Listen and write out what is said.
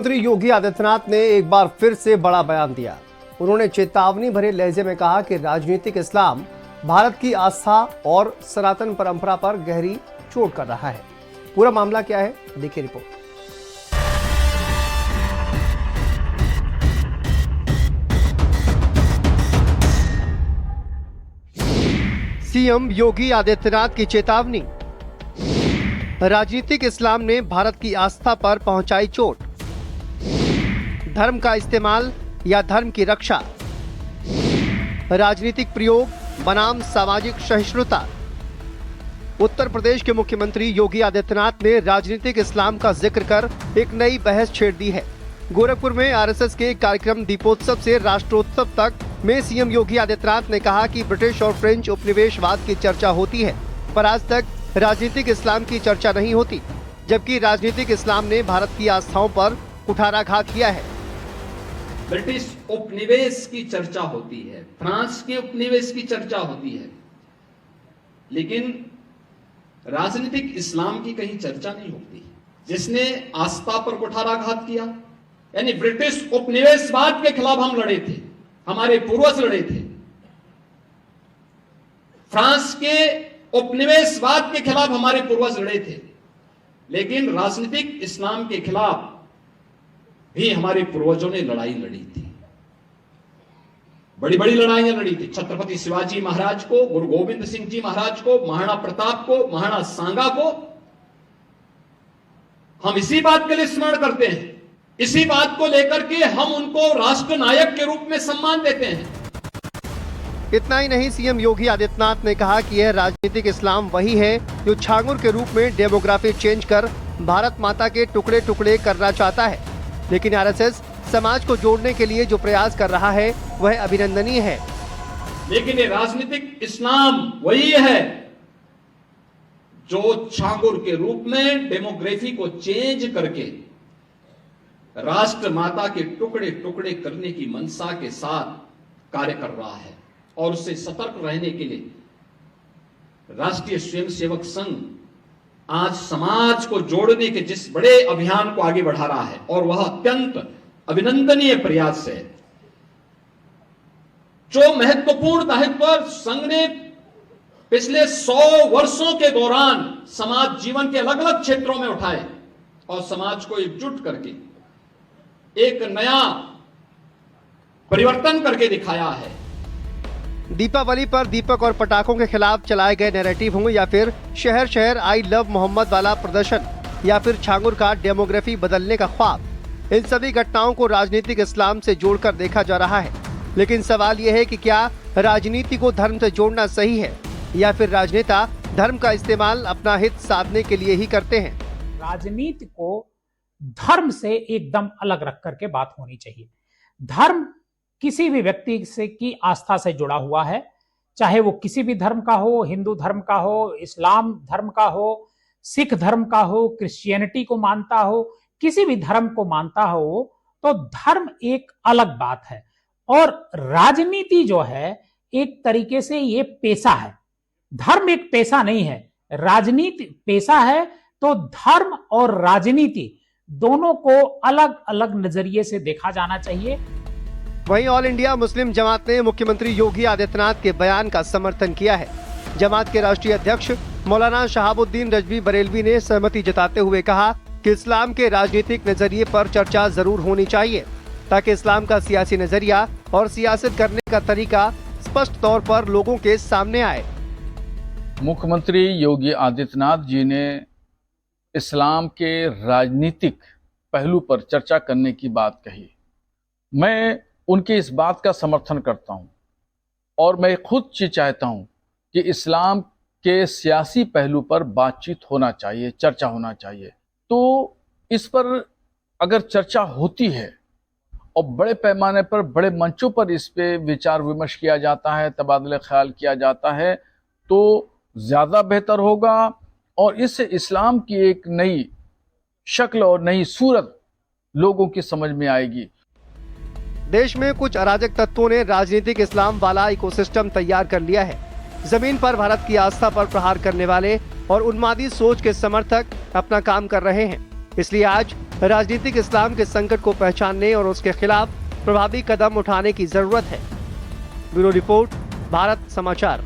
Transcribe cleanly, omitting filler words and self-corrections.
मुख्यमंत्री योगी आदित्यनाथ ने एक बार फिर से बड़ा बयान दिया। उन्होंने चेतावनी भरे लहजे में कहा कि राजनीतिक इस्लाम भारत की आस्था और सनातन परंपरा पर गहरी चोट कर रहा है। पूरा मामला क्या है, देखिए रिपोर्ट। सीएम योगी आदित्यनाथ की चेतावनी। राजनीतिक इस्लाम ने भारत की आस्था पर पहुंचाई चोट। धर्म का इस्तेमाल या धर्म की रक्षा। राजनीतिक प्रयोग बनाम सामाजिक सहिष्णुता। उत्तर प्रदेश के मुख्यमंत्री योगी आदित्यनाथ ने राजनीतिक इस्लाम का जिक्र कर एक नई बहस छेड़ दी है। गोरखपुर में आरएसएस के कार्यक्रम दीपोत्सव से राष्ट्रोत्सव तक में सीएम योगी आदित्यनाथ ने कहा कि ब्रिटिश और फ्रेंच उपनिवेशवाद की चर्चा होती है, पर आज तक राजनीतिक इस्लाम की चर्चा नहीं होती, जबकि राजनीतिक इस्लाम ने भारत की आस्थाओं पर कुठाराघात किया है। ब्रिटिश उपनिवेश की चर्चा होती है, फ्रांस के उपनिवेश की चर्चा होती है, लेकिन राजनीतिक इस्लाम की कहीं चर्चा नहीं होती। जिसने आस्था पर कुठाराघात किया, यानी ब्रिटिश उपनिवेशवाद के खिलाफ हम लड़े थे, हमारे पूर्वज लड़े थे। फ्रांस के उपनिवेशवाद के खिलाफ हमारे पूर्वज लड़े थे, लेकिन राजनीतिक इस्लाम के खिलाफ भी हमारे पूर्वजों ने लड़ाई लड़ी थी। बड़ी बड़ी लड़ाइयां लड़ी थी। छत्रपति शिवाजी महाराज को, गुरु गोविंद सिंह जी महाराज को, महाराणा प्रताप को, महाराणा सांगा को हम इसी बात के लिए स्मरण करते हैं। इसी बात को लेकर के हम उनको राष्ट्र नायक के रूप में सम्मान देते हैं। इतना ही नहीं, सीएम योगी आदित्यनाथ ने कहा कि यह राजनीतिक इस्लाम वही है जो छांगुर के रूप में डेमोग्राफी चेंज कर भारत माता के टुकड़े टुकड़े करना चाहता है, लेकिन आरएसएस समाज को जोड़ने के लिए जो प्रयास कर रहा है वह अभिनंदनीय है। लेकिन ये राजनीतिक इस्लाम वही है जो छांगुर के रूप में डेमोग्राफी को चेंज करके राष्ट्र माता के टुकड़े टुकड़े करने की मंशा के साथ कार्य कर रहा है, और उससे सतर्क रहने के लिए राष्ट्रीय स्वयंसेवक संघ आज समाज को जोड़ने के जिस बड़े अभियान को आगे बढ़ा रहा है, और वह अत्यंत अभिनंदनीय प्रयास है। जो महत्वपूर्ण दायित्व संघ ने पिछले 100 वर्षों के दौरान समाज जीवन के अलग अलग क्षेत्रों में उठाए और समाज को एकजुट करके एक नया परिवर्तन करके दिखाया है। दीपावली पर दीपक और पटाखों के खिलाफ चलाए गए नैरेटिव हों, या फिर शहर शहर आई लव मोहम्मद वाला प्रदर्शन, या फिर छांगुर का डेमोग्राफी बदलने का ख्वाब, इन सभी घटनाओं को राजनीतिक इस्लाम से जोड़कर देखा जा रहा है। लेकिन सवाल यह है कि क्या राजनीति को धर्म से जोड़ना सही है, या फिर राजनेता धर्म का इस्तेमाल अपना हित साधने के लिए ही करते हैं। राजनीति को धर्म से एकदम अलग रख करके बात होनी चाहिए। धर्म किसी भी व्यक्ति से की आस्था से जुड़ा हुआ है, चाहे वो किसी भी धर्म का हो, हिंदू धर्म का हो, इस्लाम धर्म का हो, सिख धर्म का हो, क्रिश्चियनिटी को मानता हो, किसी भी धर्म को मानता हो, तो धर्म एक अलग बात है। और राजनीति जो है एक तरीके से ये पेशा है, धर्म एक पेशा नहीं है, राजनीति पेशा है। तो धर्म और राजनीति दोनों को अलग अलग नजरिए से देखा जाना चाहिए। वहीं ऑल इंडिया मुस्लिम जमात ने मुख्यमंत्री योगी आदित्यनाथ के बयान का समर्थन किया है। जमात के राष्ट्रीय अध्यक्ष मौलाना शहाबुद्दीन रजवी बरेलवी ने सहमति जताते हुए कहा कि इस्लाम के राजनीतिक नजरिए पर चर्चा जरूर होनी चाहिए, ताकि इस्लाम का सियासी नजरिया और सियासत करने का तरीका स्पष्ट तौर पर लोगों के सामने आए। मुख्यमंत्री योगी आदित्यनाथ जी ने इस्लाम के राजनीतिक पहलू पर चर्चा करने की बात कही। मैं उनकी इस बात का समर्थन करता हूं, और मैं खुद चाहता हूं कि इस्लाम के सियासी पहलू पर बातचीत होना चाहिए, चर्चा होना चाहिए। तो इस पर अगर चर्चा होती है और बड़े पैमाने पर, बड़े मंचों पर इस पे विचार विमर्श किया जाता है, तबादला ख्याल किया जाता है, तो ज़्यादा बेहतर होगा, और इससे इस्लाम की एक नई शक्ल और नई सूरत लोगों की समझ में आएगी। देश में कुछ अराजक तत्वों ने राजनीतिक इस्लाम वाला इकोसिस्टम तैयार कर लिया है। जमीन पर भारत की आस्था पर प्रहार करने वाले और उन्मादी सोच के समर्थक अपना काम कर रहे हैं। इसलिए आज राजनीतिक इस्लाम के संकट को पहचानने और उसके खिलाफ प्रभावी कदम उठाने की जरूरत है। ब्यूरो रिपोर्ट, भारत समाचार।